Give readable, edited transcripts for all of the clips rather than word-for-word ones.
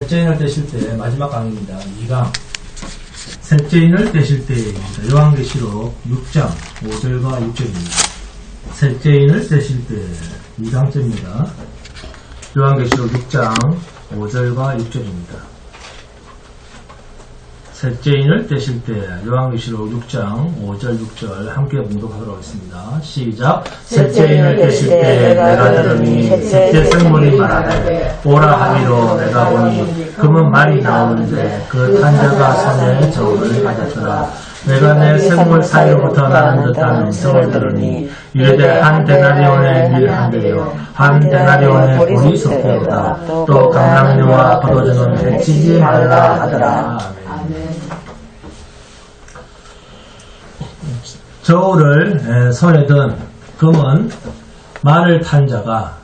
셋째인을 떼실 때 마지막 강의입니다. 2강 셋째인을 떼실 때입니다. 요한계시록 6장 5절과 6절입니다. 셋째인을 떼실 때 2강째입니다. 요한계시록 6장 5절과 6절입니다. 셋째인을 떼실 때 요한계시록 6장 5절 6절 함께 봉독하도록 하겠습니다. 시작. 셋째인을 떼실 때 내가 들으니 셋째 생물이 말하되 오라 하기로 내가 보니 금은 말이 나오는데 그 탄자가 손에 저울을 가졌더라. 내가 내 생물 사이로부터 나는 듯한 음성을 들으니 이르되 한 데나리온의 밀 한 대요 한 데나리온의 보리 숫대로다. 또 감람류와 포도주는 데치지 말라 하더라. 저울을 손에 든 금은 말을 탄 자가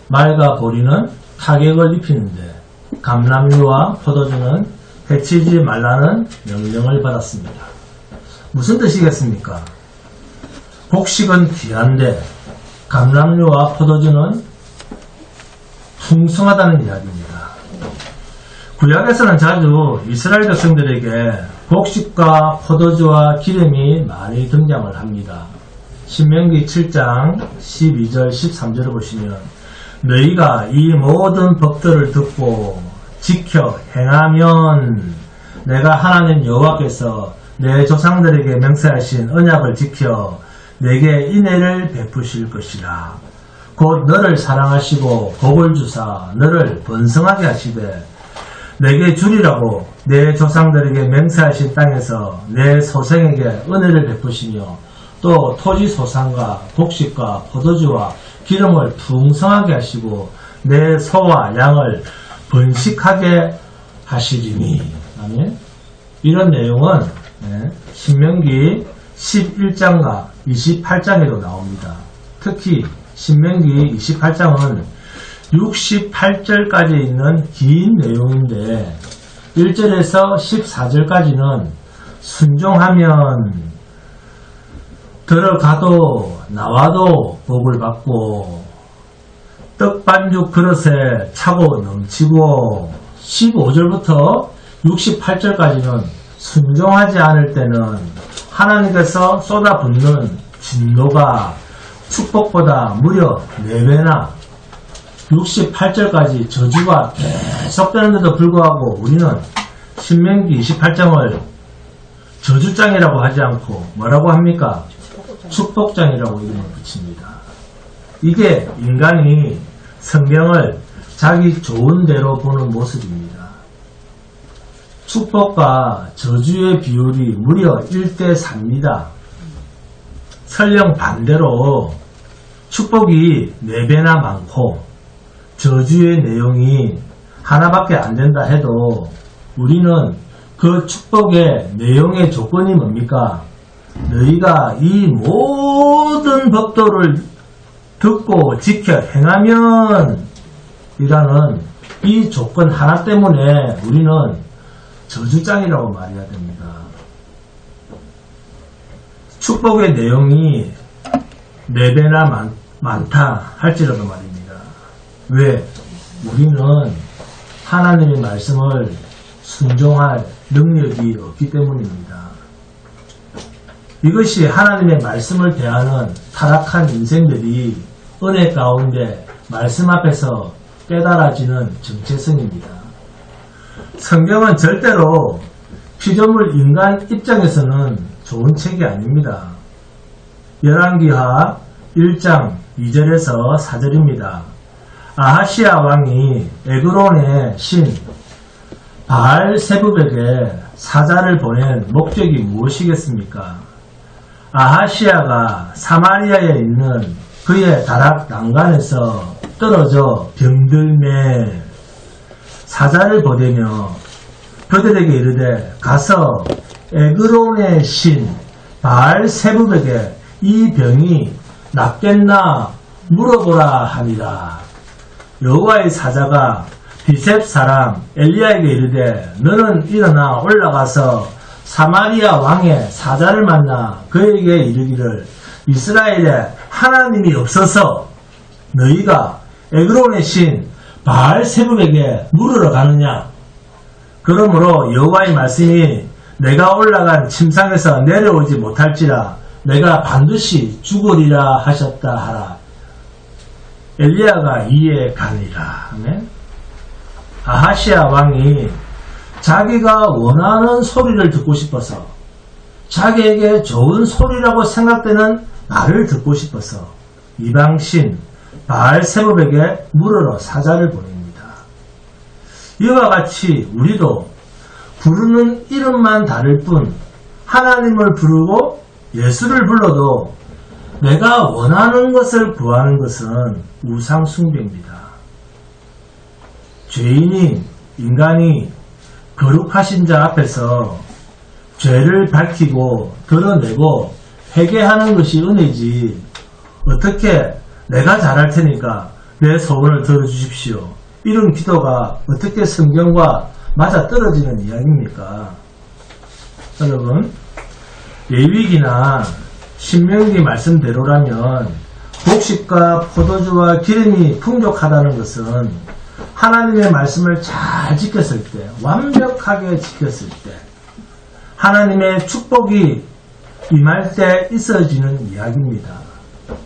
말과 보리는 타격을 입히는데 감람류와 포도주는 해치지 말라는 명령을 받았습니다. 무슨 뜻이겠습니까? 곡식은 귀한데 감람류와 포도주는 풍성하다는 이야기입니다. 구약에서는 자주 이스라엘 백성들에게 곡식과 포도주와 기름이 많이 등장을 합니다. 신명기 7장 12절 13절을 보시면 너희가 이 모든 법들을 듣고 지켜 행하면 내가 하나님 여호와께서 내 조상들에게 맹세하신 언약을 지켜 내게 인애를 베푸실 것이라. 곧 너를 사랑하시고 복을 주사 너를 번성하게 하시되 내게 주리라고 내 조상들에게 맹세하신 땅에서 내 소생에게 은혜를 베푸시며 또 토지 소산과 곡식과 포도주와 기름을 풍성하게 하시고 내 소와 양을 번식하게 하시리니. 아멘. 이런 내용은 신명기 11장과 28장에도 나옵니다. 특히 신명기 28장은 68절까지 있는 긴 내용인데 1절에서 14절까지는 순종하면 들어가도 나와도 복을 받고 떡반죽 그릇에 차고 넘치고 15절부터 68절까지는 순종하지 않을 때는 하나님께서 쏟아붓는 진노가 축복보다 무려 4배나 68절까지 저주가 계속되는데도 불구하고 우리는 신명기 28장을 저주장이라고 하지 않고 뭐라고 합니까? 축복장이라고 이름을 붙입니다. 이게 인간이 성경을 자기 좋은 대로 보는 모습입니다. 축복과 저주의 비율이 무려 1대4입니다. 설령 반대로 축복이 4배나 많고 저주의 내용이 하나밖에 안 된다 해도 우리는 그 축복의 내용의 조건이 뭡니까? 너희가 이 모든 법도를 듣고 지켜 행하면 이라는 이 조건 하나 때문에 우리는 저주장이라고 말해야 됩니다. 축복의 내용이 4배나 많다 할지라도 말입니다. 왜? 우리는 하나님의 말씀을 순종할 능력이 없기 때문입니다. 이것이 하나님의 말씀을 대하는 타락한 인생들이 은혜 가운데 말씀 앞에서 깨달아지는 정체성입니다. 성경은 절대로 피조물 인간 입장에서는 좋은 책이 아닙니다. 열왕기하 1장 2절에서 4절입니다. 아하시아 왕이 에그론의 신 바알세붑에게 사자를 보낸 목적이 무엇이겠습니까? 아하시아가 사마리아에 있는 그의 다락 난간에서 떨어져 병들매 사자를 보내며 그들에게 이르되 가서 에그론의 신 바알세붑에게 이 병이 낫겠나 물어보라 하니라. 여호와의 사자가 비셉 사람 엘리야에게 이르되 너는 일어나 올라가서 사마리아 왕의 사자를 만나 그에게 이르기를 이스라엘에 하나님이 없어서 너희가 에그론의 신 바알세붑에게 물으러 가느냐? 그러므로 여호와의 말씀이 내가 올라간 침상에서 내려오지 못할지라 내가 반드시 죽으리라 하셨다 하라. 엘리야가 이에 가니라. 아멘. 아하시야 왕이 자기가 원하는 소리를 듣고 싶어서, 자기에게 좋은 소리라고 생각되는 말을 듣고 싶어서 이방신 바알세붑에게 물으러 사자를 보냅니다. 이와 같이 우리도 부르는 이름만 다를 뿐 하나님을 부르고 예수를 불러도 내가 원하는 것을 구하는 것은 우상숭배입니다. 죄인이, 인간이 거룩하신 자 앞에서 죄를 밝히고 드러내고 회개하는 것이 은혜지, 어떻게 내가 잘할 테니까 내 소원을 들어주십시오, 이런 기도가 어떻게 성경과 맞아떨어지는 이야기입니까? 여러분, 레위기나 신명기 말씀대로라면 곡식과 포도주와 기름이 풍족하다는 것은 하나님의 말씀을 잘 지켰을 때, 완벽하게 지켰을 때 하나님의 축복이 임할 때 있어지는 이야기입니다.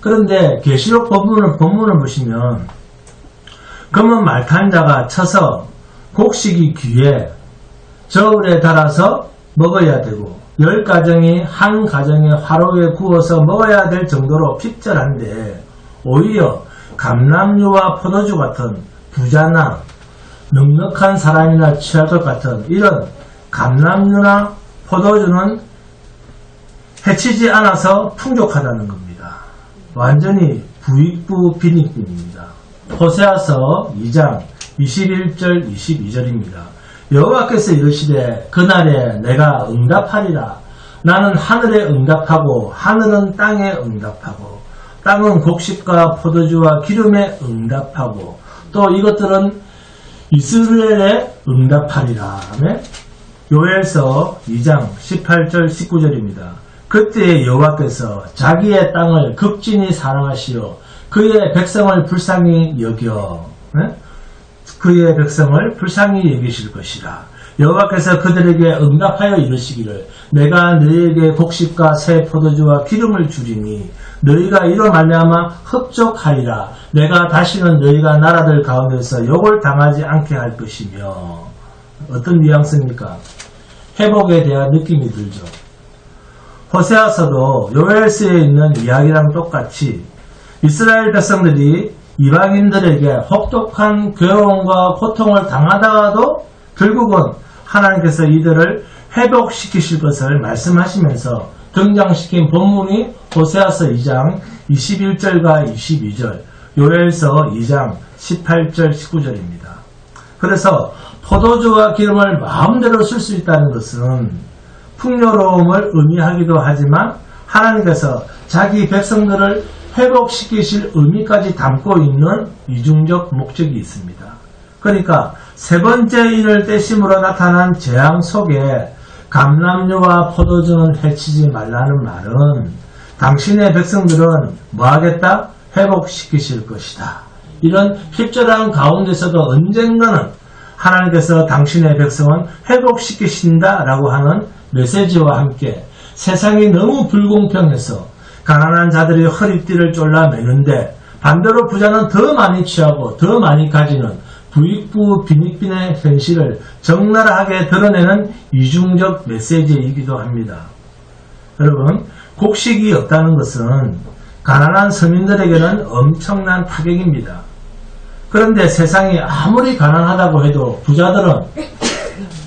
그런데 계시록 본문을 보시면 검은 말탄 자가 쳐서 곡식이 귀해 저울에 달아서 먹어야 되고 10가정이 한 가정에 화로에 구워서 먹어야 될 정도로 핍절한데, 오히려 감람류와 포도주 같은 부자나 넉넉한 사람이나 취할 것 같은 이런 감람류나 포도주는 해치지 않아서 풍족하다는 겁니다. 완전히 부익부 빈익빈입니다. 호세아서 2장 21절 22절입니다. 여호와께서 이르시되 그날에 내가 응답하리라. 나는 하늘에 응답하고 하늘은 땅에 응답하고 땅은 곡식과 포도주와 기름에 응답하고 또 이것들은 이스라엘에 응답하리라. 요엘서 2장 18절 19절입니다. 그때 여호와께서 자기의 땅을 극진히 사랑하시어 그의 백성을 불쌍히 여겨 그의 백성을 불쌍히 여기실 것이라. 여호와께서 그들에게 응답하여 이르시기를 내가 너희에게 곡식과 새 포도주와 기름을 주리니 너희가 이로 말미암아 흡족하리라. 내가 다시는 너희가 나라들 가운데서 욕을 당하지 않게 할 것이며. 어떤 뉘앙스입니까? 회복에 대한 느낌이 들죠. 호세아서도 요엘서에 있는 이야기랑 똑같이 이스라엘 백성들이 이방인들에게 혹독한 괴로움과 고통을 당하다가도 결국은 하나님께서 이들을 회복시키실 것을 말씀하시면서 등장시킨 본문이 호세아서 2장 21절과 22절, 요엘서 2장 18절 19절입니다. 그래서 포도주와 기름을 마음대로 쓸 수 있다는 것은 풍요로움을 의미하기도 하지만 하나님께서 자기 백성들을 회복시키실 의미까지 담고 있는 이중적 목적이 있습니다. 그러니까 세 번째 인을 떼심으로 나타난 재앙 속에 감람류와 포도주는 해치지 말라는 말은 당신의 백성들은 뭐하겠다? 회복시키실 것이다. 이런 핍절한 가운데서도 언젠가는 하나님께서 당신의 백성은 회복시키신다 라고 하는 메시지와 함께 세상이 너무 불공평해서 가난한 자들이 허리띠를 졸라매는데 반대로 부자는 더 많이 취하고 더 많이 가지는 부익부 빈익빈의 현실을 적나라하게 드러내는 이중적 메시지이기도 합니다. 여러분, 곡식이 없다는 것은 가난한 서민들에게는 엄청난 타격입니다. 그런데 세상이 아무리 가난하다고 해도 부자들은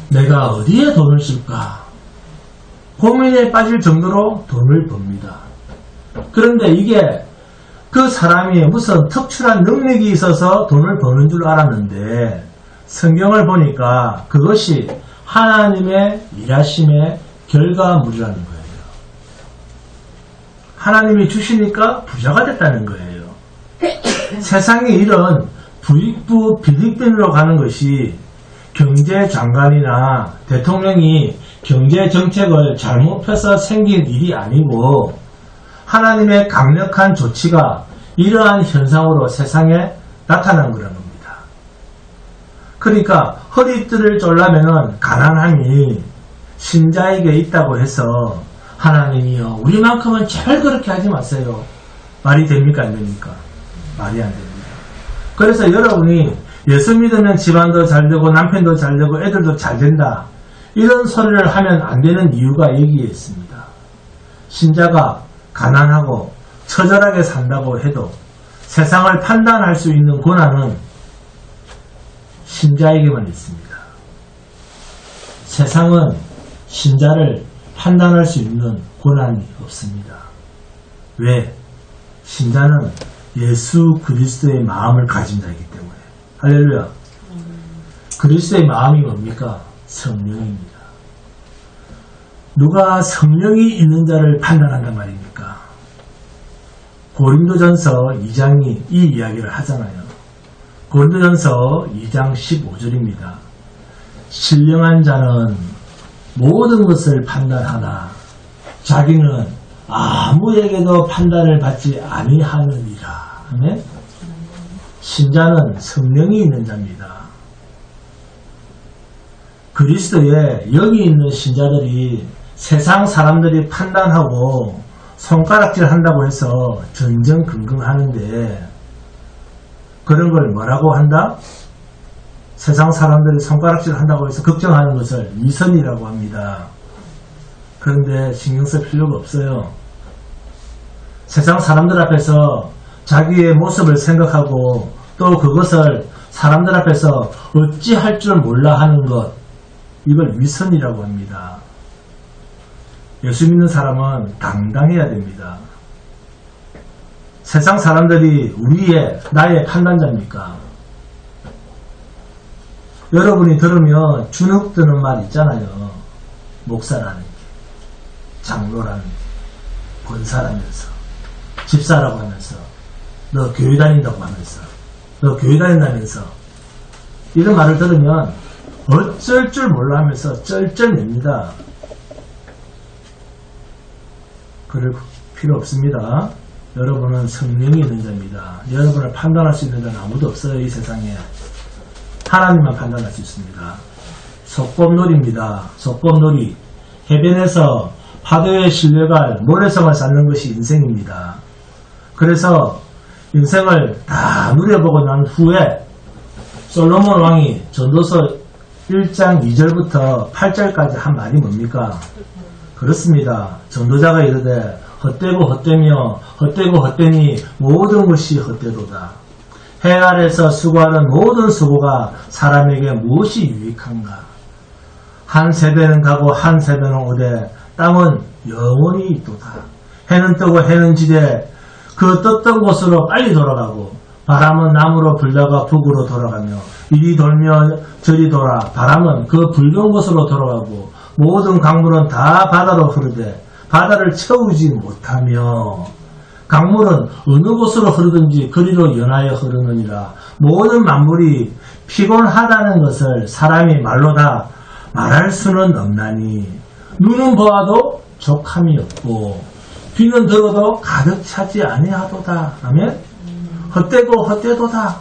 내가 어디에 돈을 쓸까 고민에 빠질 정도로 돈을 법니다. 그런데 이게 그 사람이 무슨 특출한 능력이 있어서 돈을 버는 줄 알았는데 성경을 보니까 그것이 하나님의 일하심의 결과물이라는 거예요. 하나님이 주시니까 부자가 됐다는 거예요. 세상에 이런 부익부 빈익빈으로 가는 것이 경제장관이나 대통령이 경제정책을 잘못 펴서 생긴 일이 아니고 하나님의 강력한 조치가 이러한 현상으로 세상에 나타난 거라는 겁니다. 그러니까 허리띠를 쫄라면은 가난함이 신자에게 있다고 해서 하나님이요 우리만큼은 제발 그렇게 하지 마세요. 말이 됩니까 안 됩니까? 말이 안 됩니다. 그래서 여러분이 예수 믿으면 집안도 잘 되고 남편도 잘 되고 애들도 잘 된다. 이런 소리를 하면 안 되는 이유가 여기에 있습니다. 신자가 가난하고 처절하게 산다고 해도 세상을 판단할 수 있는 권한은 신자에게만 있습니다. 세상은 신자를 판단할 수 있는 권한이 없습니다. 왜? 신자는 예수 그리스도의 마음을 가진 자이기 때문에. 할렐루야. 그리스도의 마음이 뭡니까? 성령입니다. 누가 성령이 있는 자를 판단한단 말입니까? 고린도전서 2장이 이 이야기를 하잖아요. 고린도전서 2장 15절입니다. 신령한 자는 모든 것을 판단하나 자기는 아무에게도 판단을 받지 아니하느니라. 아멘? 신자는 성령이 있는 자입니다. 그리스도에 여기 있는 신자들이 세상 사람들이 판단하고 손가락질 한다고 해서 전전긍긍하는데 그런 걸 뭐라고 한다? 세상 사람들이 손가락질 한다고 해서 걱정하는 것을 위선이라고 합니다. 그런데 신경 쓸 필요가 없어요. 세상 사람들 앞에서 자기의 모습을 생각하고 또 그것을 사람들 앞에서 어찌할 줄 몰라 하는 것, 이걸 위선이라고 합니다. 예수 믿는 사람은 당당해야 됩니다. 세상 사람들이 나의 판단자입니까? 여러분이 들으면 주눅 드는 말 있잖아요. 목사라는 게, 장로라는 게, 권사라면서, 집사라고 하면서, 너 교회 다닌다고 하면서, 너 교회 다닌다면서, 이런 말을 들으면 어쩔 줄 몰라 하면서 쩔쩔맵니다. 그럴 필요 없습니다. 여러분은 성령이 있는 자입니다. 여러분을 판단할 수 있는 자는 아무도 없어요. 이 세상에. 하나님만 판단할 수 있습니다. 속법놀이입니다. 속법놀이. 해변에서 파도에 실려갈 모래성을 쌓는 것이 인생입니다. 그래서 인생을 다 누려보고 난 후에 솔로몬 왕이 전도서 1장 2절부터 8절까지 한 말이 뭡니까? 그렇습니다. 전도자가 이르되 헛되고 헛되며 헛되고 헛되니 모든 것이 헛되도다. 해 아래서 수고하는 모든 수고가 사람에게 무엇이 유익한가? 한 세대는 가고 한 세대는 오되 땅은 영원히 있도다. 해는 뜨고 해는 지되 그 떴던 곳으로 빨리 돌아가고 바람은 남으로 불다가 북으로 돌아가며 이리 돌며 저리 돌아 바람은 그 불던 곳으로 돌아가고 모든 강물은 다 바다로 흐르되 바다를 채우지 못하며 강물은 어느 곳으로 흐르든지 그리로 연하여 흐르느니라. 모든 만물이 피곤하다는 것을 사람이 말로 다 말할 수는 없나니 눈은 보아도 족함이 없고 귀는 들어도 가득 차지 아니하도다. 아멘? 헛되고 헛되도다.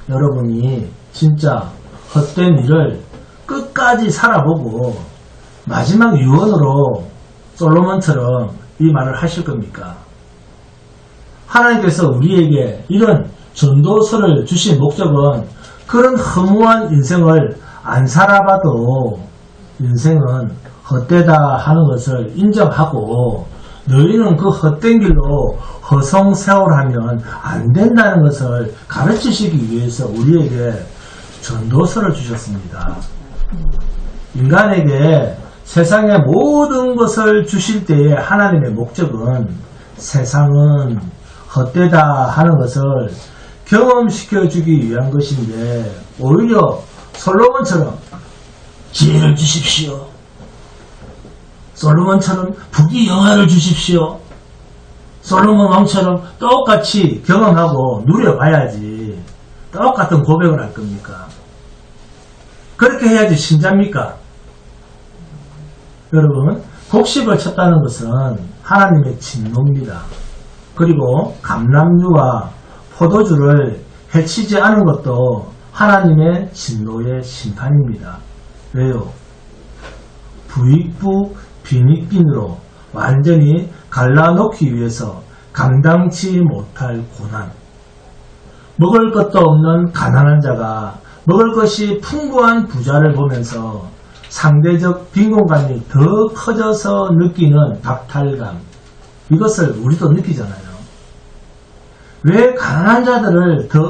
여러분이 진짜 헛된 일을 끝까지 살아보고 마지막 유언으로 솔로몬처럼 이 말을 하실 겁니까? 하나님께서 우리에게 이런 전도서를 주신 목적은 그런 허무한 인생을 안 살아봐도 인생은 헛되다 하는 것을 인정하고 너희는 그 헛된 길로 허송세월하면 안 된다는 것을 가르치시기 위해서 우리에게 전도서를 주셨습니다. 인간에게 세상의 모든 것을 주실 때의 하나님의 목적은 세상은 헛되다 하는 것을 경험시켜주기 위한 것인데 오히려 솔로몬처럼 지혜를 주십시오. 솔로몬처럼 부귀영화를 주십시오. 솔로몬 왕처럼 똑같이 경험하고 누려봐야지 똑같은 고백을 할 겁니까? 그렇게 해야지 신자입니까? 여러분, 곡식을 쳤다는 것은 하나님의 진노입니다. 그리고 감람류와 포도주를 해치지 않은 것도 하나님의 진노의 심판입니다. 왜요? 부익부 빈익빈으로 완전히 갈라놓기 위해서 감당치 못할 고난. 먹을 것도 없는 가난한 자가 먹을 것이 풍부한 부자를 보면서 상대적 빈곤감이 더 커져서 느끼는 박탈감. 이것을 우리도 느끼잖아요. 왜 가난한 자들을 더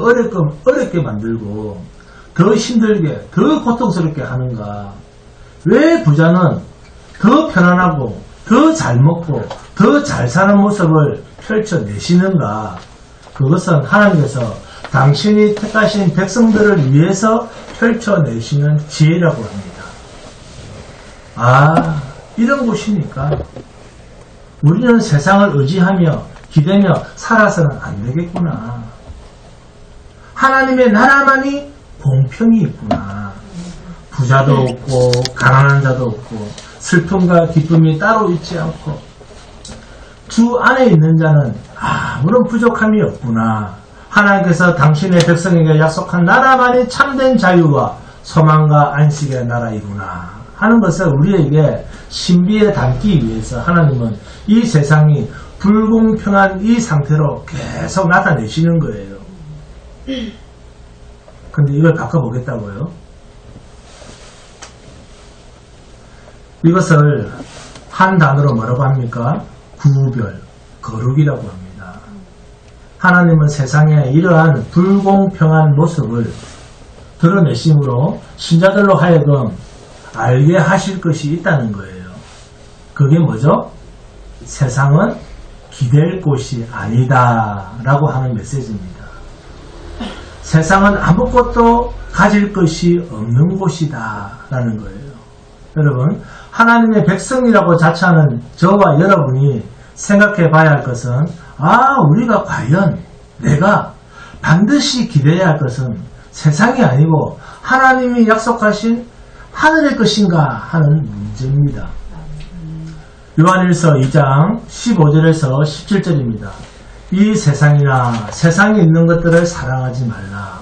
어렵게 만들고 더 힘들게 더 고통스럽게 하는가? 왜 부자는 더 편안하고 더 잘 먹고 더 잘 사는 모습을 펼쳐내시는가? 그것은 하나님께서 당신이 택하신 백성들을 위해서 펼쳐내시는 지혜라고 합니다. 아, 이런 곳이니까 우리는 세상을 의지하며 기대며 살아서는 안 되겠구나. 하나님의 나라만이 공평이 있구나. 부자도 없고 가난한 자도 없고 슬픔과 기쁨이 따로 있지 않고 주 안에 있는 자는 아무런 부족함이 없구나. 하나님께서 당신의 백성에게 약속한 나라만이 참된 자유와 소망과 안식의 나라이구나 하는 것을 우리에게 신비에 담기 위해서 하나님은 이 세상이 불공평한 이 상태로 계속 나타내시는 거예요. 근데 이걸 바꿔보겠다고요? 이것을 한 단어로 뭐라고 합니까? 구별, 거룩이라고 합니다. 하나님은 세상에 이러한 불공평한 모습을 드러내심으로 신자들로 하여금 알게 하실 것이 있다는 거예요. 그게 뭐죠? 세상은 기댈 곳이 아니다 라고 하는 메시지입니다. 세상은 아무것도 가질 것이 없는 곳이다 라는 거예요. 여러분, 하나님의 백성이라고 자처하는 저와 여러분이 생각해 봐야 할 것은 우리가 과연 내가 반드시 기대해야 할 것은 세상이 아니고 하나님이 약속하신 하늘의 것인가 하는 문제입니다. 요한일서 2장 15절에서 17절입니다. 이 세상이나 세상에 있는 것들을 사랑하지 말라.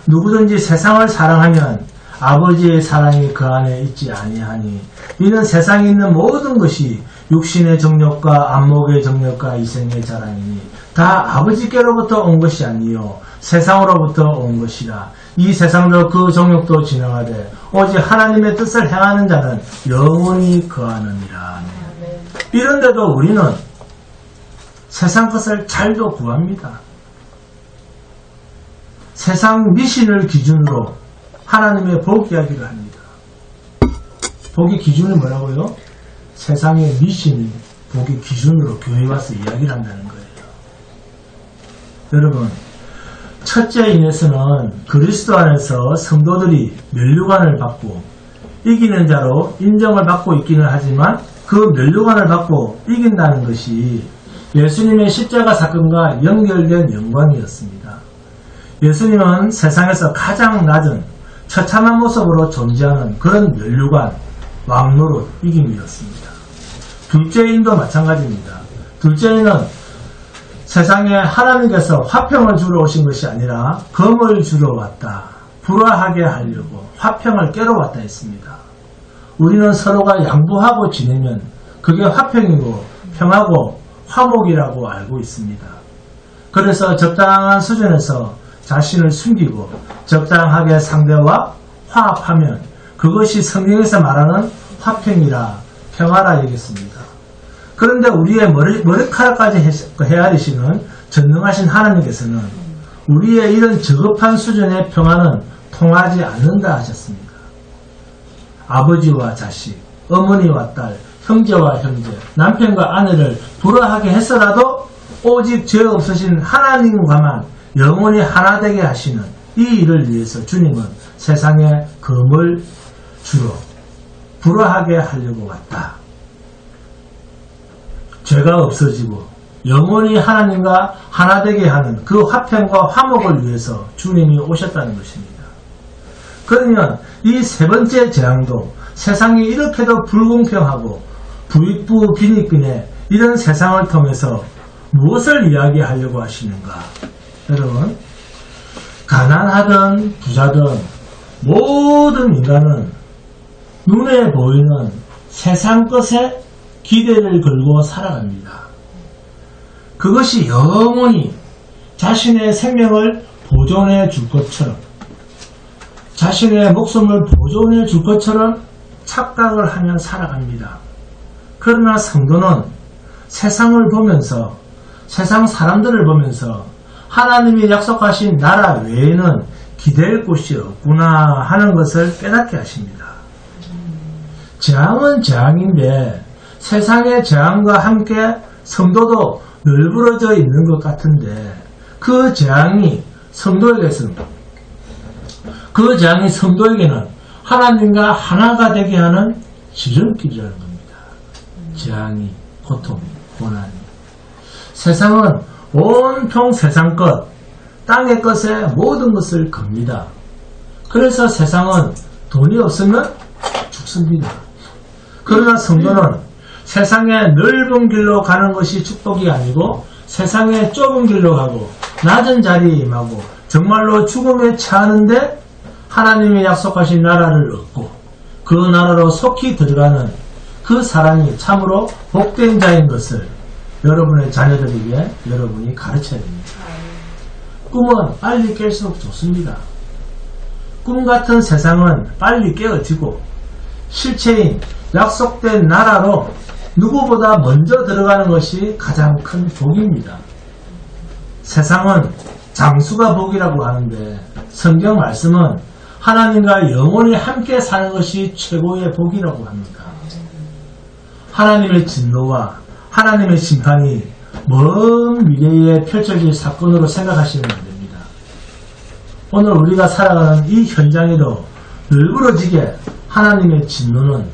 누구든지 세상을 사랑하면 아버지의 사랑이 그 안에 있지 아니하니 이는 세상에 있는 모든 것이 육신의 정욕과 안목의 정욕과 이생의 자랑이니 다 아버지께로부터 온 것이 아니요 세상으로부터 온 것이라. 이 세상도 그 정욕도 지나가되 오직 하나님의 뜻을 행하는 자는 영원히 거하느니라. 이런데도 우리는 세상 것을 잘도 구합니다. 세상 미신을 기준으로 하나님의 복 이야기를 합니다. 복의 기준은 뭐라고요? 세상의 미신이 복의 기준으로 교회에 와서 이야기를 한다는 거예요. 여러분, 첫째 인에서는 그리스도 안에서 성도들이 면류관을 받고 이기는 자로 인정을 받고 있기는 하지만 그 면류관을 받고 이긴다는 것이 예수님의 십자가 사건과 연결된 영광이었습니다. 예수님은 세상에서 가장 낮은 처참한 모습으로 존재하는 그런 면류관, 왕노릇 이김이었습니다. 둘째인도 마찬가지입니다. 둘째인은 세상에 하나님께서 화평을 주러 오신 것이 아니라 검을 주러 왔다. 불화하게 하려고 화평을 깨러 왔다 했습니다. 우리는 서로가 양보하고 지내면 그게 화평이고 평하고 화목이라고 알고 있습니다. 그래서 적당한 수준에서 자신을 숨기고 적당하게 상대와 화합하면 그것이 성경에서 말하는 화평이라 평화라 얘기했습니다. 그런데 우리의 머리카락까지 헤아리시는 전능하신 하나님께서는 우리의 이런 저급한 수준의 평화는 통하지 않는다 하셨습니다. 아버지와 자식, 어머니와 딸, 형제와 형제, 남편과 아내를 불화하게 했어라도 오직 죄 없으신 하나님과만 영원히 하나 되게 하시는 이 일을 위해서 주님은 세상에 검을 주러 불화하게 하려고 왔다. 죄가 없어지고 영원히 하나님과 하나 되게 하는 그 화평과 화목을 위해서 주님이 오셨다는 것입니다. 그러면 이 세 번째 재앙도 세상이 이렇게도 불공평하고 부익부 빈익빈의 이런 세상을 통해서 무엇을 이야기하려고 하시는가? 여러분, 가난하든 부자든 모든 인간은 눈에 보이는 세상 것에 기대를 걸고 살아갑니다. 그것이 영원히 자신의 생명을 보존해 줄 것처럼, 자신의 목숨을 보존해 줄 것처럼 착각을 하며 살아갑니다. 그러나 성도는 세상을 보면서, 세상 사람들을 보면서 하나님이 약속하신 나라 외에는 기댈 곳이 없구나 하는 것을 깨닫게 하십니다. 재앙은 재앙인데 세상의 재앙과 함께 성도도 널브러져 있는 것 같은데 그 재앙이 성도에게는 하나님과 하나가 되게 하는 지름길이라는 겁니다. 재앙이, 고통이, 고난이. 세상은 온통 세상 것, 땅의 것에 모든 것을 겁니다. 그래서 세상은 돈이 없으면 죽습니다. 그러나 성도는 세상의 넓은 길로 가는 것이 축복이 아니고 세상의 좁은 길로 가고 낮은 자리에 임하고 정말로 죽음에 처하는데 하나님이 약속하신 나라를 얻고 그 나라로 속히 들어가는 그 사람이 참으로 복된 자인 것을 여러분의 자녀들에게 여러분이 가르쳐야 됩니다. 꿈은 빨리 깰수록 좋습니다. 꿈 같은 세상은 빨리 깨어지고 실체인 약속된 나라로 누구보다 먼저 들어가는 것이 가장 큰 복입니다. 세상은 장수가 복이라고 하는데 성경 말씀은 하나님과 영원히 함께 사는 것이 최고의 복이라고 합니다. 하나님의 진노와 하나님의 심판이 먼 미래에 펼쳐질 사건으로 생각하시면 안 됩니다. 오늘 우리가 살아가는 이 현장에도 널브러지게 하나님의 진노는,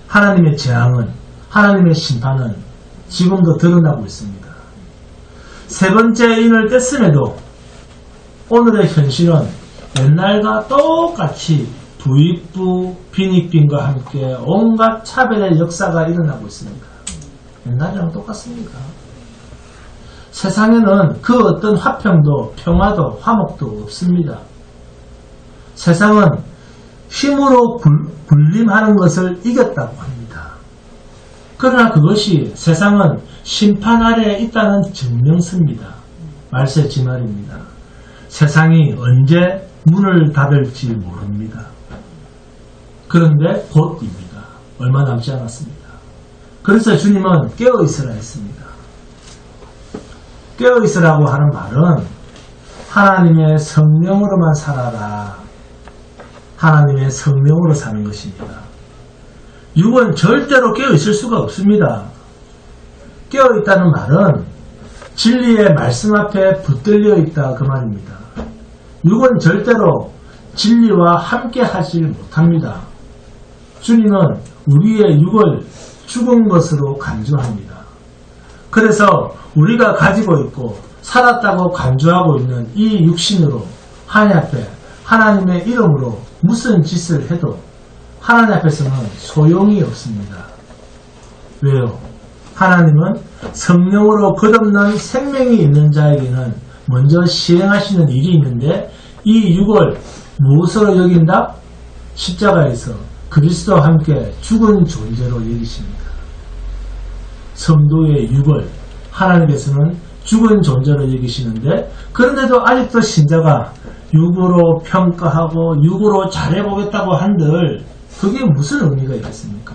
하나님의 재앙은, 하나님의 심판은 지금도 드러나고 있습니다. 세 번째 인을 뗐음에도 오늘의 현실은 옛날과 똑같이 부익부, 빈익빈과 함께 온갖 차별의 역사가 일어나고 있습니다. 옛날이랑 똑같습니다. 세상에는 그 어떤 화평도 평화도 화목도 없습니다. 세상은 힘으로 군림하는 것을 이겼다고 합니다. 그러나 그것이 세상은 심판 아래에 있다는 증명서입니다. 말세지 말입니다. 세상이 언제 문을 닫을지 모릅니다. 그런데 곧입니다. 얼마 남지 않았습니다. 그래서 주님은 깨어있으라 했습니다. 깨어있으라고 하는 말은 하나님의 성령으로만 살아라. 하나님의 성령으로 사는 것입니다. 육은 절대로 깨어있을 수가 없습니다. 깨어있다는 말은 진리의 말씀 앞에 붙들려 있다 그 말입니다. 육은 절대로 진리와 함께 하지 못합니다. 주님은 우리의 육을 죽은 것으로 간주합니다. 그래서 우리가 가지고 있고 살았다고 간주하고 있는 이 육신으로 하나님 앞에 하나님의 이름으로 무슨 짓을 해도 하나님 앞에서는 소용이 없습니다. 왜요? 하나님은 성령으로 끝없는 생명이 있는 자에게는 먼저 시행하시는 일이 있는데 이 육을 무엇으로 여긴다? 십자가에서 그리스도와 함께 죽은 존재로 여기십니다. 성도의 육을 하나님께서는 죽은 존재로 여기시는데 그런데도 아직도 신자가 육으로 평가하고 육으로 잘해보겠다고 한들 그게 무슨 의미가 있겠습니까?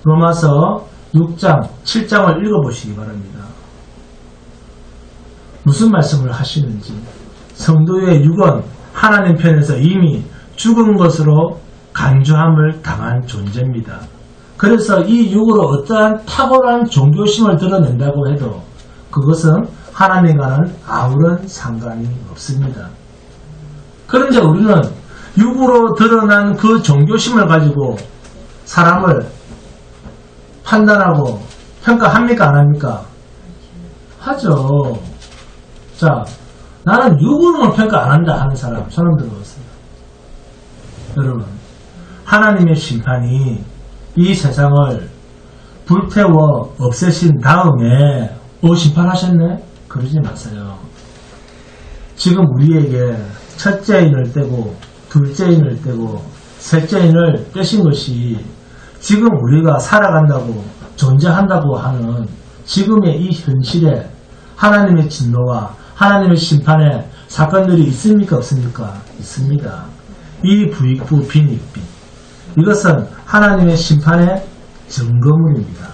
로마서 6장, 7장을 읽어보시기 바랍니다. 무슨 말씀을 하시는지. 성도의 육은 하나님 편에서 이미 죽은 것으로 간주함을 당한 존재입니다. 그래서 이 육으로 어떠한 탁월한 종교심을 드러낸다고 해도 그것은 하나님과는 아무런 상관이 없습니다. 그런데 우리는 육으로 드러난 그 종교심을 가지고 사람을 판단하고 평가합니까? 안 합니까? 하죠. 자, 나는 육으로만 평가 안 한다 하는 사람 손을 들어보세요. 여러분, 하나님의 심판이 이 세상을 불태워 없애신 다음에 심판하셨네? 그러지 마세요. 지금 우리에게 첫째 인을 떼고 둘째 인을 떼고 셋째 인을 떼신 것이 지금 우리가 살아간다고 존재한다고 하는 지금의 이 현실에 하나님의 진노와 하나님의 심판의 사건들이 있습니까 없습니까? 있습니다. 이 부익부 빈익빈 이것은 하나님의 심판의 증거물입니다.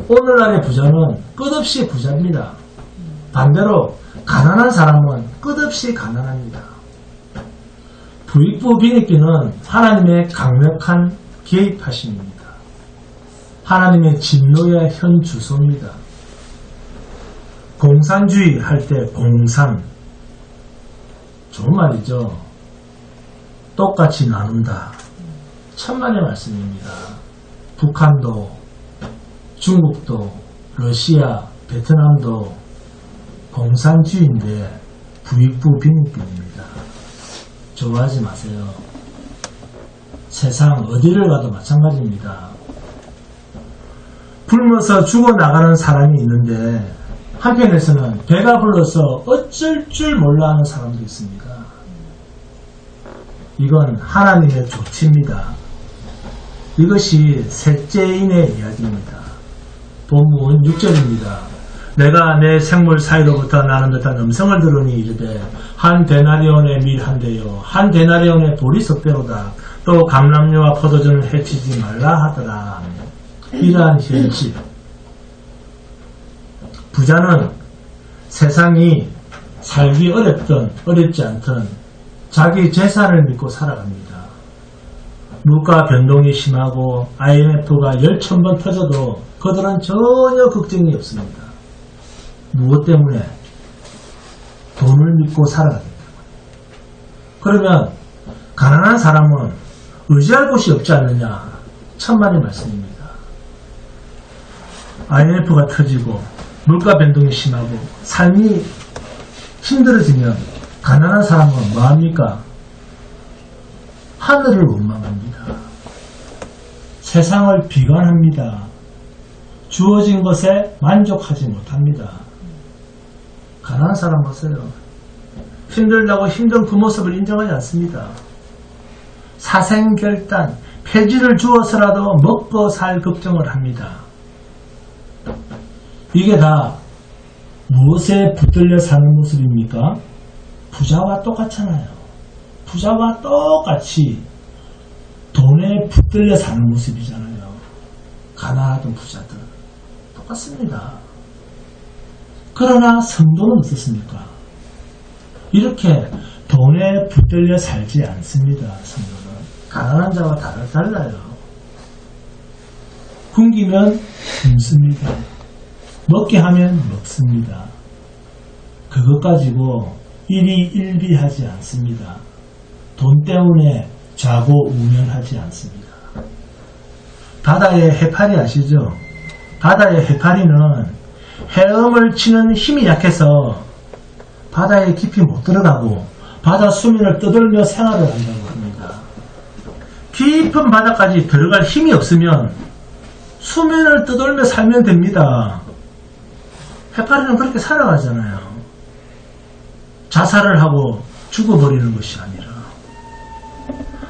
오늘날의 부자는 끝없이 부자입니다. 반대로 가난한 사람은 끝없이 가난합니다. 부익부 빈익빈은 하나님의 강력한 개입하심입니다. 하나님의 진노의 현 주소입니다. 공산주의 할 때 공산 좋은 말이죠. 똑같이 나눈다. 천만의 말씀입니다. 북한도 중국도 러시아 베트남도 공산주의인데 부익부 빈익빈입니다. 좋아하지 마세요. 세상 어디를 가도 마찬가지입니다. 굶어서 죽어나가는 사람이 있는데 한편에서는 배가 불러서 어쩔 줄 몰라 하는 사람도 있습니다. 이건 하나님의 조치입니다. 이것이 셋째인의 이야기입니다. 본문 6절입니다. 내가 내 생물 사이로부터 나는 듯한 음성을 들으니 이르되 한 데나리온의 밀 한 대요 한 데나리온의 보리 석 배로다. 또 감람류와 포도주는 해치지 말라 하더라. 이러한 현실. 부자는 세상이 살기 어렵든 어렵지 않든 자기 재산을 믿고 살아갑니다. 물가 변동이 심하고 IMF가 10,000번 터져도 그들은 전혀 걱정이 없습니다. 무엇 때문에? 돈을 믿고 살아가기 때문에. 그러면 가난한 사람은 의지할 곳이 없지 않느냐? 천만의 말씀입니다. IMF가 터지고 물가 변동이 심하고 삶이 힘들어지면 가난한 사람은 뭐합니까? 하늘을 원망합니다. 세상을 비관합니다. 주어진 것에 만족하지 못합니다. 가난한 사람 보세요. 힘들다고 힘든 그 모습을 인정하지 않습니다. 사생결단, 폐지를 주어서라도 먹고 살 걱정을 합니다. 이게 다 무엇에 붙들려 사는 모습입니까? 부자와 똑같잖아요. 부자와 똑같이 돈에 붙들려 사는 모습이잖아요. 가난하던 부자들 똑같습니다. 그러나 성도는 어떻습니까? 이렇게 돈에 붙들려 살지 않습니다. 성도는 가난한 자와 달라요. 굶기면 굶습니다. 먹게 하면 먹습니다. 그것 가지고 일희일비하지 않습니다. 돈 때문에 좌고우면하지 않습니다. 바다의 해파리 아시죠? 바다의 해파리는 헤엄을 치는 힘이 약해서 바다에 깊이 못 들어가고 바다 수면을 떠돌며 생활을 한다고 합니다. 깊은 바다까지 들어갈 힘이 없으면 수면을 떠돌며 살면 됩니다. 해파리는 그렇게 살아가잖아요. 자살을 하고 죽어버리는 것이 아니라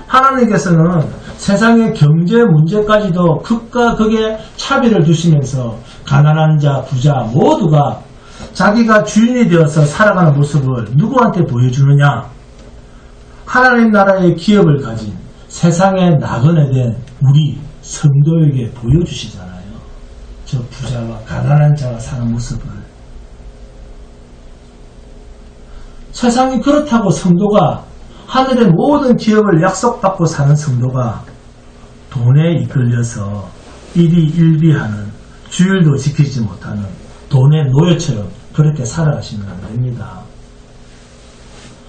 하나님께서는 세상의 경제 문제까지도 극과 극의 차별을 두시면서 가난한 자, 부자 모두가 자기가 주인이 되어서 살아가는 모습을 누구한테 보여주느냐? 하나님 나라의 기업을 가진 세상에 나그네 된 우리 성도에게 보여주시잖아요. 저 부자와 가난한 자가 사는 모습을. 세상이 그렇다고 성도가 하늘의 모든 기업을 약속받고 사는 성도가 돈에 이끌려서 일희일비하는 주일도 지키지 못하는 돈의 노예처럼 그렇게 살아가시면 안 됩니다.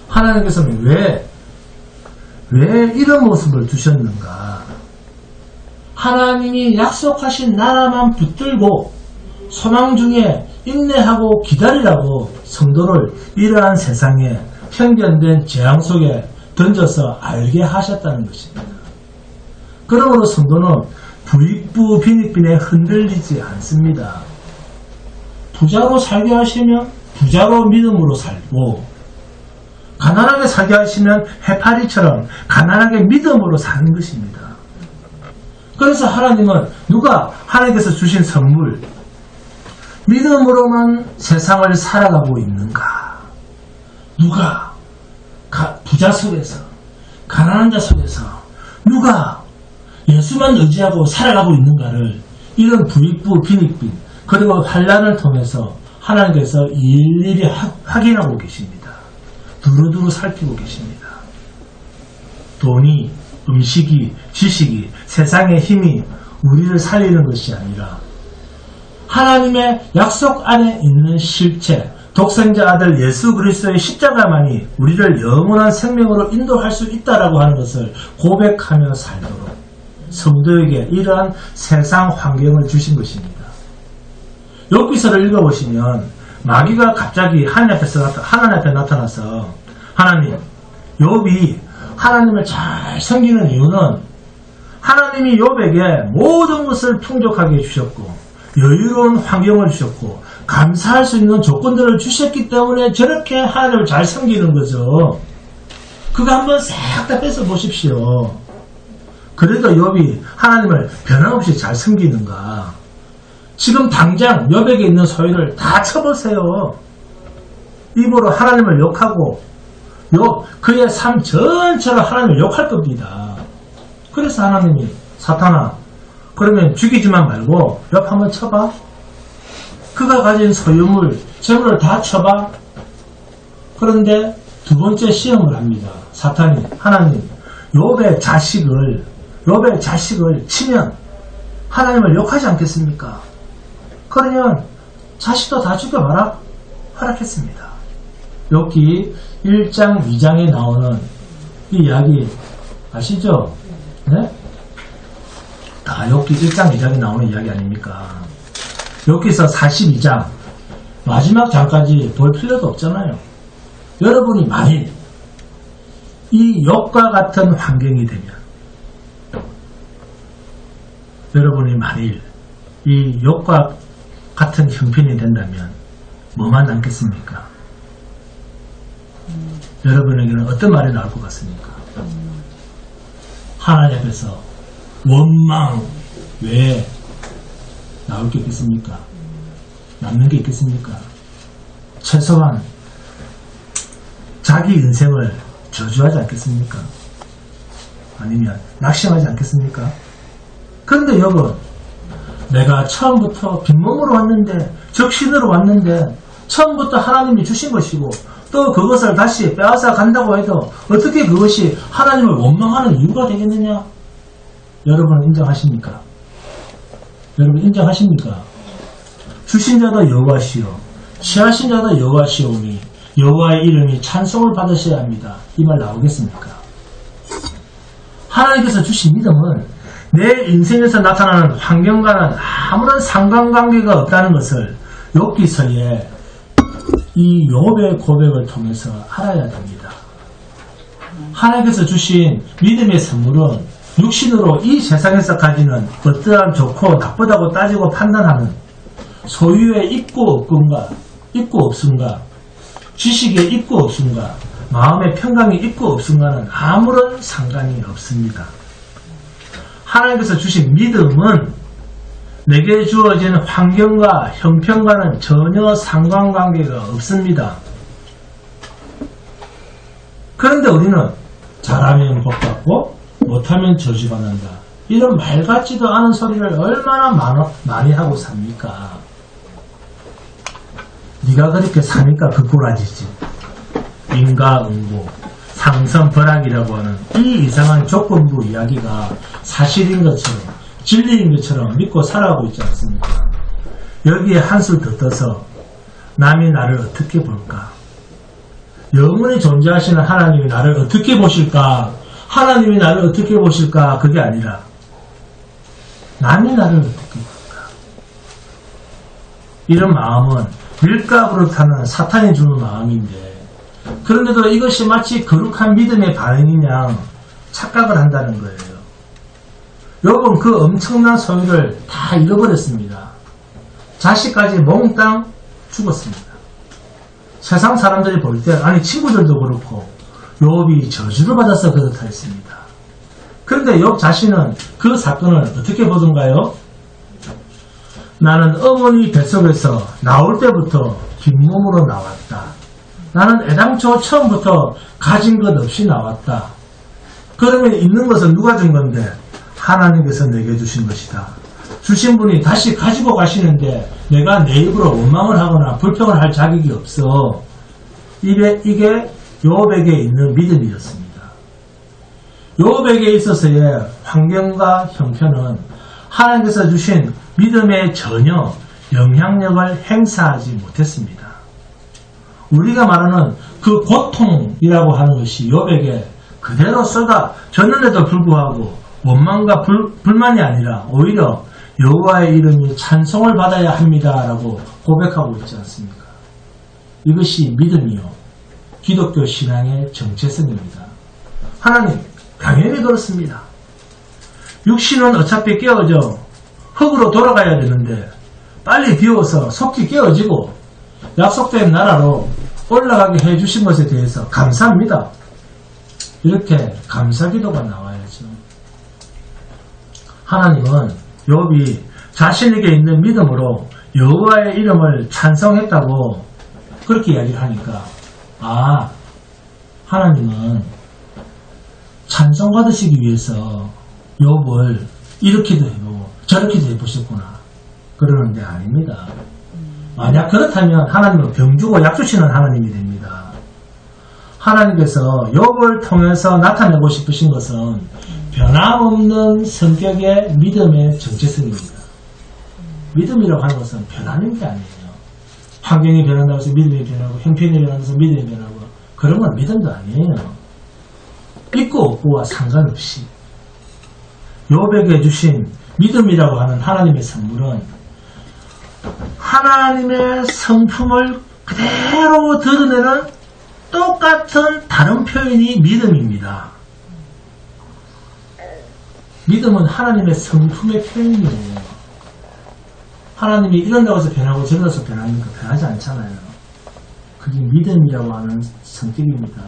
하나님께서는 왜 이런 모습을 두셨는가? 하나님이 약속하신 나라만 붙들고 소망 중에 인내하고 기다리라고 성도를 이러한 세상에 편견된 재앙 속에 던져서 알게 하셨다는 것입니다. 그러므로 성도는 부익부 빈익빈에 흔들리지 않습니다. 부자로 살게 하시면 부자로 믿음으로 살고, 가난하게 살게 하시면 해파리처럼 가난하게 믿음으로 사는 것입니다. 그래서 하나님은 누가 하나님께서 주신 선물, 믿음으로만 세상을 살아가고 있는가? 누가 부자 속에서, 가난한 자 속에서 누가 예수만 의지하고 살아가고 있는가를 이런 부익부, 빈익빈, 그리고 환난을 통해서 하나님께서 일일이 확인하고 계십니다. 두루두루 살피고 계십니다. 돈이, 음식이, 지식이, 세상의 힘이 우리를 살리는 것이 아니라 하나님의 약속 안에 있는 실체, 독생자 아들 예수 그리스도의 십자가만이 우리를 영원한 생명으로 인도할 수 있다라고 하는 것을 고백하며 살도록 성도에게 이러한 세상 환경을 주신 것입니다. 욥기서를 읽어보시면 마귀가 갑자기 하나님 앞에 나타나서 하나님, 욥이 하나님을 잘 섬기는 이유는 하나님이 욥에게 모든 것을 풍족하게 주셨고 여유로운 환경을 주셨고 감사할 수 있는 조건들을 주셨기 때문에 저렇게 하나님을 잘 섬기는 거죠. 그거 한번 싹 다 뺏어 보십시오. 그래도 욥이 하나님을 변함없이 잘 섬기는가? 지금 당장 욥에게 있는 소유를 다 쳐보세요. 입으로 하나님을 욕하고 그의 삶 전체로 하나님을 욕할 겁니다. 그래서 하나님이 사탄아, 그러면 죽이지만 말고 욥 한번 쳐봐. 그가 가진 소유물, 재물을 다 쳐봐. 그런데 두 번째 시험을 합니다. 사탄이, 하나님, 욥의 자식을 치면 하나님을 욕하지 않겠습니까? 그러면 자식도 다 죽여봐라. 허락했습니다. 욥기 1장, 2장에 나오는 이 이야기 아시죠? 네? 다 욥기 1장, 2장에 나오는 이야기 아닙니까? 욥기서 42장 마지막 장까지 볼 필요도 없잖아요. 여러분이 만일 이 욥과 같은 환경이 되면, 여러분이 만일 이 욥과 같은 형편이 된다면 뭐만 남겠습니까? 여러분에게는 어떤 말이 나올 것 같습니까? 하나님 앞에서 원망 외에 나올 게 있겠습니까? 남는 게 있겠습니까? 최소한 자기 인생을 저주하지 않겠습니까? 아니면 낙심하지 않겠습니까? 그런데 여러분, 내가 처음부터 빈몸으로 왔는데, 적신으로 왔는데, 처음부터 하나님이 주신 것이고 또 그것을 다시 빼앗아 간다고 해도 어떻게 그것이 하나님을 원망하는 이유가 되겠느냐? 여러분 인정하십니까? 여러분 인정하십니까? 주신 자도 여호와시요 취하신 자도 여호와시오니 여호와의 이름이 찬송을 받으셔야 합니다. 이 말 나오겠습니까? 하나님께서 주신 믿음은 내 인생에서 나타나는 환경과는 아무런 상관관계가 없다는 것을 욥기서에 이 욥의 고백을 통해서 알아야 됩니다. 하나님께서 주신 믿음의 선물은 육신으로 이 세상에서 가지는 어떠한 좋고 나쁘다고 따지고 판단하는 소유의 있고 없음과 지식의 있고 없음과 마음의 평강이 있고 없음과는 아무런 상관이 없습니다. 하나님께서 주신 믿음은 내게 주어진 환경과 형편과는 전혀 상관관계가 없습니다. 그런데 우리는 잘하면 복받고 못하면 저주받는다. 이런 말 같지도 않은 소리를 얼마나 많이 하고 삽니까? 네가 그렇게 사니까 그 꼴아지지. 인과응보, 상선벌악이라고 하는 이 이상한 조건부 이야기가 사실인 것처럼 진리인 것처럼 믿고 살아가고 있지 않습니까? 여기에 한술 더 떠서 남이 나를 어떻게 볼까? 영원히 존재하시는 하나님이 나를 어떻게 보실까? 하나님이 나를 어떻게 보실까? 그게 아니라 남이 나를 어떻게 볼까? 이런 마음은 밀가부를 타는 사탄이 주는 마음인데, 그런데도 이것이 마치 거룩한 믿음의 반응이냐 착각을 한다는 거예요. 욥은 그 엄청난 소유를 다 잃어버렸습니다. 자식까지 몽땅 죽었습니다. 세상 사람들이 볼 때, 아니 친구들도 그렇고 욥이 저주를 받아서 그렇다 했습니다. 그런데 욥 자신은 그 사건을 어떻게 보던가요? 나는 어머니 뱃속에서 나올 때부터 빈몸으로 나왔다. 나는 애당초 처음부터 가진 것 없이 나왔다. 그러면 있는 것은 누가 준 건데? 하나님께서 내게 주신 것이다. 주신 분이 다시 가지고 가시는데 내가 내 입으로 원망을 하거나 불평을 할 자격이 없어. 이게 욥에게 있는 믿음이었습니다. 욥에게 있어서의 환경과 형편은 하나님께서 주신 믿음에 전혀 영향력을 행사하지 못했습니다. 우리가 말하는 그 고통이라고 하는 것이 욥에게 그대로 쏟아졌는데도 불구하고 원망과 불만이 아니라 오히려 여호와의 이름이 찬송을 받아야 합니다라고 고백하고 있지 않습니까? 이것이 믿음이요 기독교 신앙의 정체성입니다. 하나님 당연히 그렇습니다. 육신은 어차피 깨어져 흙으로 돌아가야 되는데 빨리 비워서 속히 깨어지고 약속된 나라로 올라가게 해주신 것에 대해서 감사합니다. 이렇게 감사기도가 나와야죠. 하나님은 욥이 자신에게 있는 믿음으로 여호와의 이름을 찬송했다고 그렇게 이야기를 하니까 하나님은 찬송받으시기 위해서 욥을 이렇게도 해보고 저렇게도 해보셨구나 그러는 게 아닙니다. 만약 그렇다면 하나님은 병주고 약주시는 하나님이 됩니다. 하나님께서 욥을 통해서 나타내고 싶으신 것은 변함없는 성격의 믿음의 정체성입니다. 믿음이라고 하는 것은 변하는 게 아니에요. 환경이 변한다고 해서 믿음이 변하고 형편이 변한다고 해서 믿음이 변하고 그런 건 믿음도 아니에요. 있고 없고와 상관없이 욥에게 주신 믿음이라고 하는 하나님의 선물은 하나님의 성품을 그대로 드러내는 똑같은 다른 표현이 믿음입니다. 믿음은 하나님의 성품의 표현이에요. 하나님이 이런다고 해서 변하고 저런다고 해서 변합니까? 변하지 않잖아요. 그게 믿음이라고 하는 성격입니다.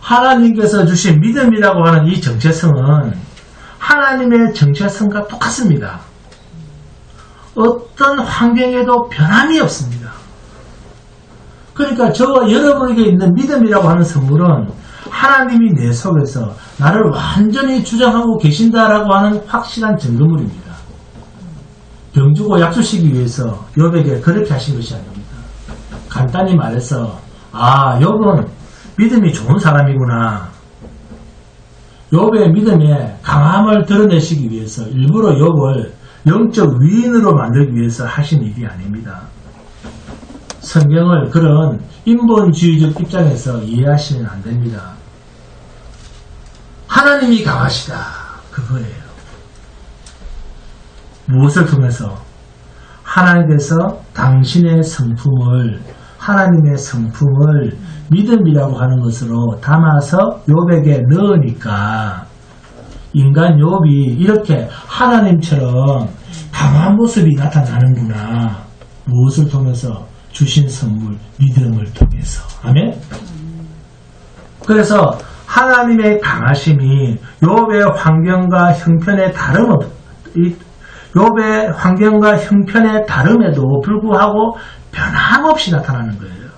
하나님께서 주신 믿음이라고 하는 이 정체성은 하나님의 정체성과 똑같습니다. 어떤 환경에도 변함이 없습니다. 그러니까 저와 여러분에게 있는 믿음이라고 하는 선물은 하나님이 내 속에서 나를 완전히 주장하고 계신다라고 하는 확실한 증거물입니다. 병주고 약주시기 위해서 욥에게 그렇게 하신 것이 아닙니다. 간단히 말해서 욥은 믿음이 좋은 사람이구나. 욥의 믿음에 강함을 드러내시기 위해서 일부러 욥을 영적 위인으로 만들기 위해서 하신 일이 아닙니다. 성경을 그런 인본주의적 입장에서 이해하시면 안 됩니다. 하나님이 강하시다. 그거예요. 무엇을 통해서? 하나님께서 당신의 성품을 하나님의 성품을 믿음이라고 하는 것으로 담아서 욥에게 넣으니까 인간 욥이 이렇게 하나님처럼 강한 모습이 나타나는구나. 무엇을 통해서? 주신 선물 믿음을 통해서. 아멘? 그래서 하나님의 강하심이 욥의 환경과 형편에 욥의 환경과 형편에 다름에도 불구하고 변함없이 나타나는 거예요.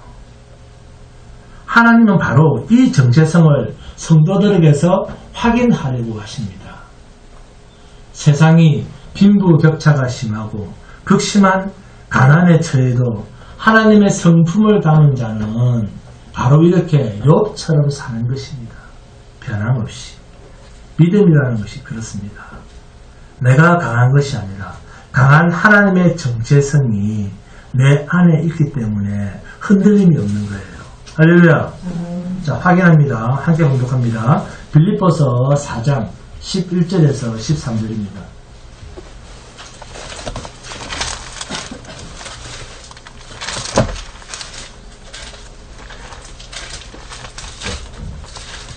하나님은 바로 이 정체성을 성도들에게서 확인하려고 하십니다. 세상이 빈부격차가 심하고 극심한 가난에 처해도 하나님의 성품을 담은 자는 바로 이렇게 욥처럼 사는 것입니다. 변함없이. 믿음이라는 것이 그렇습니다. 내가 강한 것이 아니라 강한 하나님의 정체성이 내 안에 있기 때문에 흔들림이 없는 거예요. 할렐루야. 자, 확인합니다. 함께 공독합니다. 빌립보서 4장 11절에서 13절입니다.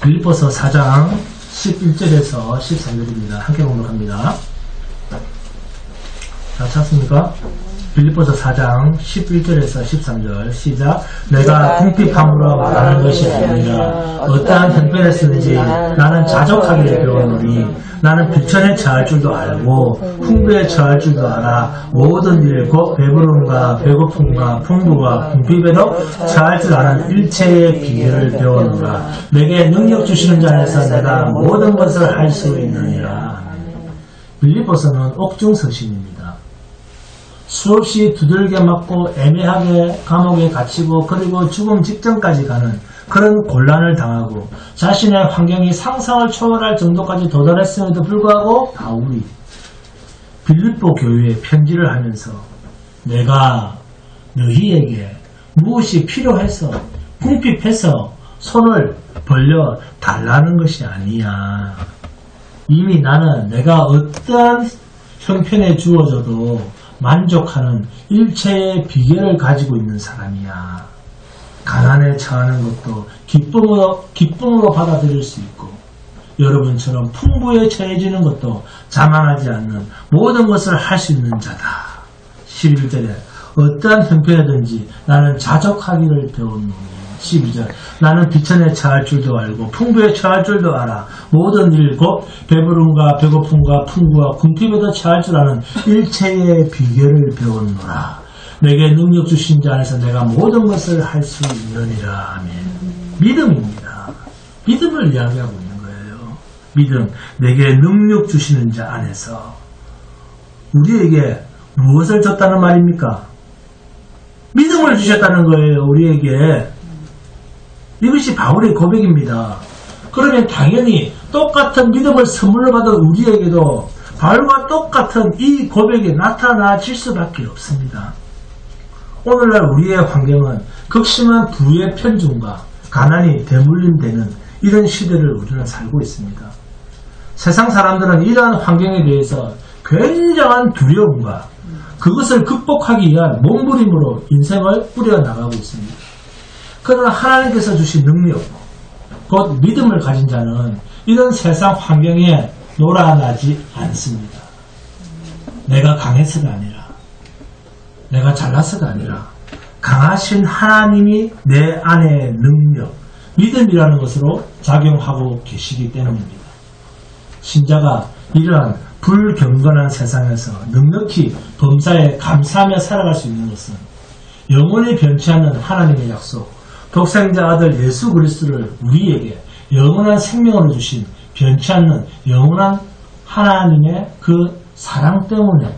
빌립보서 4장 11절에서 13절입니다. 함께 공독합니다. 다 찾습니까? 빌립보서 4장 11절에서 13절 시작. 내가 궁핍함으로 말하는 것이 아니라 어떠한 형편에 쓰는지 나는 자족하기를 배웠노니 나는 비천에 처할 줄도 알고 풍부에 처할 줄도 알아. 모든 일 곧 배부름과 배고픔과 풍부와 궁핍에도 처할 줄 아는 일체의 비결을 배웠노라. 내게 능력 주시는 자 안에서 내가 모든 것을 할 수 있느니라. 빌립보서는 옥중서신입니다. 수없이 두들겨 맞고 애매하게 감옥에 갇히고 그리고 죽음 직전까지 가는 그런 곤란을 당하고 자신의 환경이 상상을 초월할 정도까지 도달했음에도 불구하고 바울이 빌립보 교회에 편지를 하면서 내가 너희에게 무엇이 필요해서 궁핍해서 손을 벌려 달라는 것이 아니야. 이미 나는 내가 어떠한 형편에 주어져도 만족하는 일체의 비결을 가지고 있는 사람이야. 가난에 처하는 것도 기쁨으로 받아들일 수 있고 여러분처럼 풍부에 처해지는 것도 자만하지 않는 모든 것을 할 수 있는 자다. 11절에 어떠한 형편이든지 나는 자족하기를 배웠노니 12절 나는 비천에 처할 줄도 알고 풍부에 처할 줄도 알아. 모든 일 곧 배부름과 배고픔과 풍부와 궁핍에도 처할 줄 아는 일체의 비결을 배웠노라. 내게 능력 주신 자 안에서 내가 모든 것을 할 수 있느니라. 아멘. 믿음입니다. 믿음을 이야기하고 있는 거예요. 믿음. 내게 능력 주시는 자 안에서 우리에게 무엇을 줬다는 말입니까? 믿음을 주셨다는 거예요. 우리에게. 이것이 바울의 고백입니다. 그러면 당연히 똑같은 믿음을 선물로 받은 우리에게도 바울과 똑같은 이 고백이 나타나질 수밖에 없습니다. 오늘날 우리의 환경은 극심한 부의 편중과 가난이 대물림되는 이런 시대를 우리는 살고 있습니다. 세상 사람들은 이러한 환경에 대해서 굉장한 두려움과 그것을 극복하기 위한 몸부림으로 인생을 꾸려나가고 있습니다. 그러나 하나님께서 주신 능력, 곧 믿음을 가진 자는 이런 세상 환경에 놀아나지 않습니다. 내가 강해서가 아니라 내가 잘나서가 아니라 강하신 하나님이 내 안의 능력, 믿음이라는 것으로 작용하고 계시기 때문입니다. 신자가 이러한 불경건한 세상에서 넉넉히 범사에 감사하며 살아갈 수 있는 것은 영원히 변치 않는 하나님의 약속, 독생자 아들 예수 그리스도를 우리에게 영원한 생명으로 주신 변치 않는 영원한 하나님의 그 사랑 때문에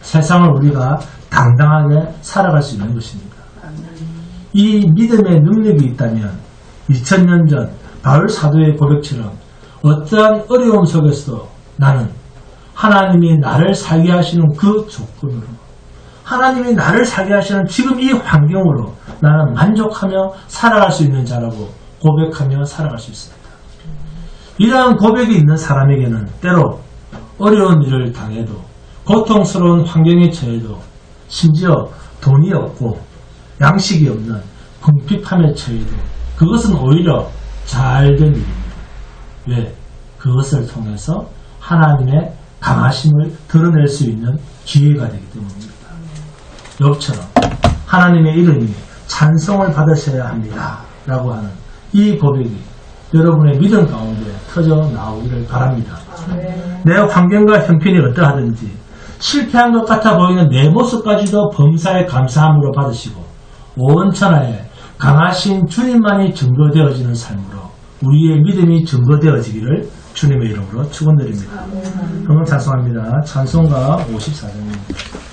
세상을 우리가 당당하게 살아갈 수 있는 것입니다. 이 믿음의 능력이 있다면 2000년 전 바울 사도의 고백처럼 어떠한 어려움 속에서도 나는 하나님이 나를 살게 하시는 그 조건으로 하나님이 나를 살게 하시는 지금 이 환경으로 나는 만족하며 살아갈 수 있는 자라고 고백하며 살아갈 수 있습니다. 이러한 고백이 있는 사람에게는 때로 어려운 일을 당해도 고통스러운 환경에 처해도 심지어 돈이 없고 양식이 없는 궁핍함에 처해도 그것은 오히려 잘된 일입니다. 왜? 그것을 통해서 하나님의 강하심을 드러낼 수 있는 기회가 되기 때문입니다. 욥처럼 하나님의 이름이 찬송을 받으셔야 합니다 라고 하는 이 고백이 여러분의 믿음 가운데 터져 나오기를 바랍니다. 내 환경과 형편이 어떠하든지 실패한 것 같아 보이는 내 모습까지도 범사에 감사함으로 받으시고 온 천하에 강하신 주님만이 증거되어지는 삶으로 우리의 믿음이 증거되어지기를 주님의 이름으로 축원드립니다. 한번 찬송합니다. 찬송가 54장입니다.